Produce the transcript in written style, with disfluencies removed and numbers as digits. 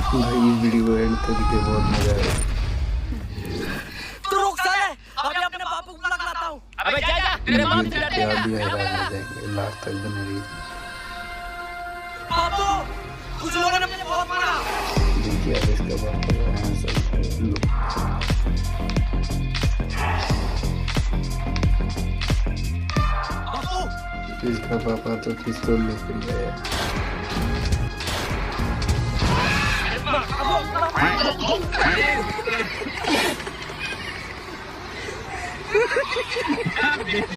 भाई इस वीडियो को एंड तक देखे, बहुत मजा आया। तू रुक साले, अभी अपने बापू को बुला के लाता हूँ। अबे जा जा, तेरे बाप से वीडियो डरते प्यार क्या? दिया है, राज में जाएंगे लास्ट तक बने रहिए। बापू, कुछ लोगों ने मुझे बहुत मारा। देखिए अब इसका बाप कर रहा है सब लोग। बापू, इसका पापा तो पिस्तौल लेकर गया।